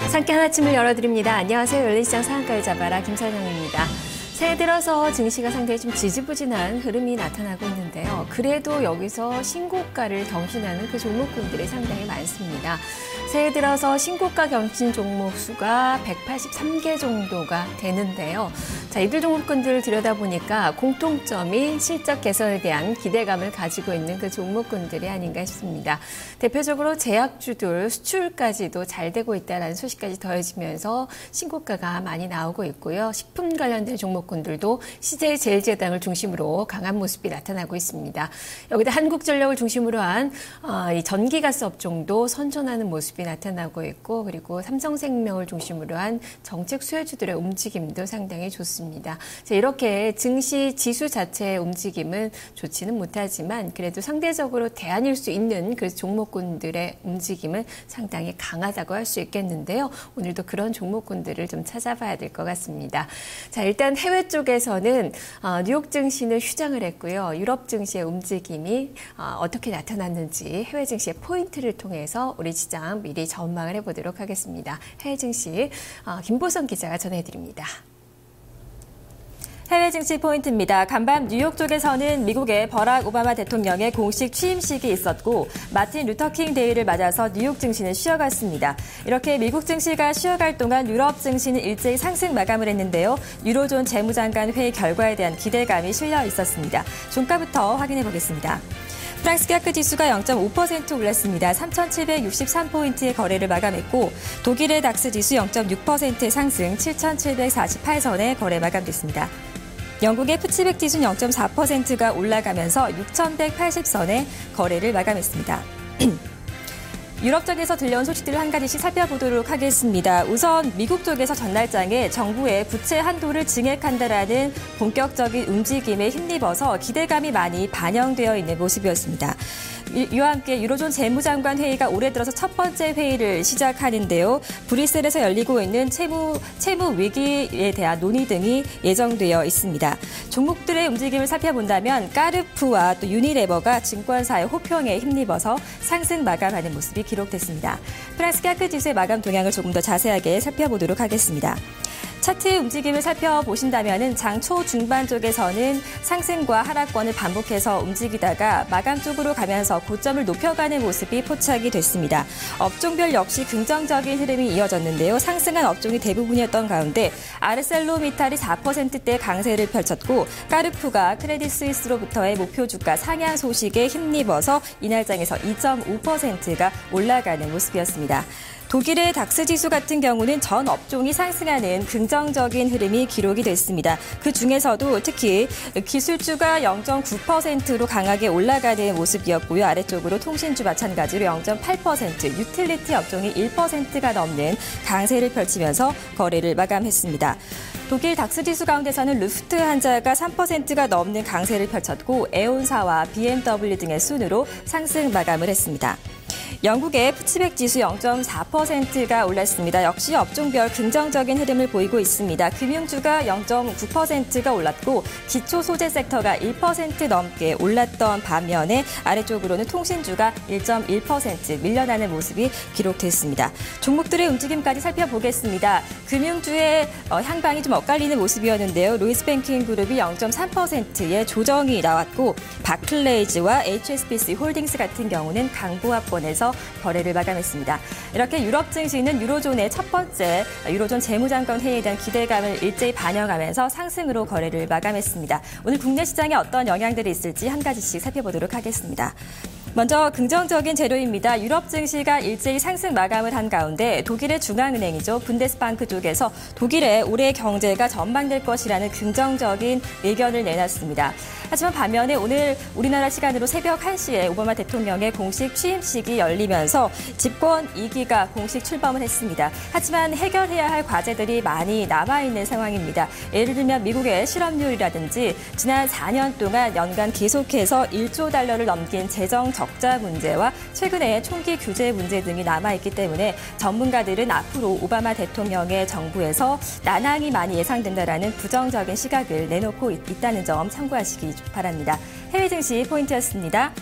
상쾌한 아침을 열어드립니다. 안녕하세요. 열린시장 상한가를 잡아라 김선영입니다. 새해 들어서 증시가 상당히 좀 지지부진한 흐름이 나타나고 있는데요. 그래도 여기서 신고가를 경신하는 그 종목군들이 상당히 많습니다. 새해 들어서 신고가 경신 종목 수가 183개 정도가 되는데요. 자, 이들 종목군들을 들여다보니까 공통점이 실적 개선에 대한 기대감을 가지고 있는 그 종목군들이 아닌가 싶습니다. 대표적으로 제약주들 수출까지도 잘 되고 있다는 소식까지 더해지면서 신고가가 많이 나오고 있고요. 식품 관련된 종목군들도 CJ제일제당을 중심으로 강한 모습이 나타나고 있습니다. 여기다 한국전력을 중심으로 한 이 전기가스 업종도 선전하는 모습이 나타나고 있고, 그리고 삼성생명을 중심으로 한 정책 수혜주들의 움직임도 상당히 좋습니다. 자, 이렇게 증시 지수 자체의 움직임은 좋지는 못하지만 그래도 상대적으로 대안일 수 있는 그 종목군들의 움직임은 상당히 강하다고 할 수 있겠는데요. 오늘도 그런 종목군들을 좀 찾아봐야 될 것 같습니다. 자, 일단 해외 쪽에서는 뉴욕 증시는 휴장을 했고요. 유럽 증시의 움직임이 어떻게 나타났는지 해외 증시의 포인트를 통해서 우리 시장 미리 전망을 해보도록 하겠습니다. 해외 증시 김보선 기자가 전해드립니다. 해외 증시 포인트입니다. 간밤 뉴욕 쪽에서는 미국의 버락 오바마 대통령의 공식 취임식이 있었고 마틴 루터킹 데이를 맞아서 뉴욕 증시는 쉬어갔습니다. 이렇게 미국 증시가 쉬어갈 동안 유럽 증시는 일제히 상승 마감을 했는데요. 유로존 재무장관 회의 결과에 대한 기대감이 실려 있었습니다. 종가부터 확인해 보겠습니다. 프랑스 CAC 지수가 0.5% 올랐습니다. 3,763포인트의 거래를 마감했고 독일의 닥스 지수 0.6%의 상승 7,748선에 거래 마감됐습니다. 영국의 푸치백 지수는 0.4%가 올라가면서 6,180선에 거래를 마감했습니다. 유럽 쪽에서 들려온 소식들을 한 가지씩 살펴보도록 하겠습니다. 우선 미국 쪽에서 전날장에 정부의 부채 한도를 증액한다라는 본격적인 움직임에 힘입어서 기대감이 많이 반영되어 있는 모습이었습니다. 이와 함께 유로존 재무장관 회의가 올해 들어서 첫 번째 회의를 시작하는데요. 브뤼셀에서 열리고 있는 채무 위기에 대한 논의 등이 예정되어 있습니다. 종목들의 움직임을 살펴본다면 까르푸와 또 유니레버가 증권사의 호평에 힘입어서 상승 마감하는 모습이 기록됐습니다. 프랑스 CAC 지수의 마감 동향을 조금 더 자세하게 살펴보도록 하겠습니다. 차트 움직임을 살펴보신다면 장 초중반 쪽에서는 상승과 하락권을 반복해서 움직이다가 마감 쪽으로 가면서 고점을 높여가는 모습이 포착이 됐습니다. 업종별 역시 긍정적인 흐름이 이어졌는데요. 상승한 업종이 대부분이었던 가운데 아르셀로미탈이 4%대 강세를 펼쳤고 까르푸가 크레딧 스위스로부터의 목표 주가 상향 소식에 힘입어서 이날장에서 2.5%가 올라가는 모습이었습니다. 독일의 닥스 지수 같은 경우는 전 업종이 상승하는 긍정적인 흐름이 기록이 됐습니다. 그 중에서도 특히 기술주가 0.9%로 강하게 올라가는 모습이었고요. 아래쪽으로 통신주 마찬가지로 0.8%, 유틸리티 업종이 1%가 넘는 강세를 펼치면서 거래를 마감했습니다. 독일 닥스 지수 가운데서는 루프트한자가 3%가 넘는 강세를 펼쳤고 에온사와 BMW 등의 순으로 상승 마감을 했습니다. 영국의 푸치백 지수 0.4%가 올랐습니다. 역시 업종별 긍정적인 흐름을 보이고 있습니다. 금융주가 0.9%가 올랐고 기초 소재 섹터가 1% 넘게 올랐던 반면에 아래쪽으로는 통신주가 1.1% 밀려나는 모습이 기록됐습니다. 종목들의 움직임까지 살펴보겠습니다. 금융주의 향방이 좀 엇갈리는 모습이었는데요. 로이스뱅킹 그룹이 0.3%의 조정이 나왔고 바클레이즈와 HSBC 홀딩스 같은 경우는 강보합권에서 거래를 마감했습니다. 이렇게 유럽 증시는 유로존의 첫 번째 유로존 재무장관 회의에 대한 기대감을 일제히 반영하면서 상승으로 거래를 마감했습니다. 오늘 국내 시장에 어떤 영향들이 있을지 한 가지씩 살펴보도록 하겠습니다. 먼저 긍정적인 재료입니다. 유럽 증시가 일제히 상승 마감을 한 가운데 독일의 중앙은행이죠. 분데스방크 쪽에서 독일의 올해 경제가 전망될 것이라는 긍정적인 의견을 내놨습니다. 하지만 반면에 오늘 우리나라 시간으로 새벽 1시에 오바마 대통령의 공식 취임식이 열리면서 집권 2기가 공식 출범을 했습니다. 하지만 해결해야 할 과제들이 많이 남아있는 상황입니다. 예를 들면 미국의 실업률이라든지 지난 4년 동안 연간 계속해서 1조 달러를 넘긴 재정 적자 문제와 최근에 총기 규제 문제 등이 남아있기 때문에 전문가들은 앞으로 오바마 대통령의 정부에서 난항이 많이 예상된다라는 부정적인 시각을 내놓고 있다는 점 참고하시기 바랍니다. 해외 증시 포인트였습니다.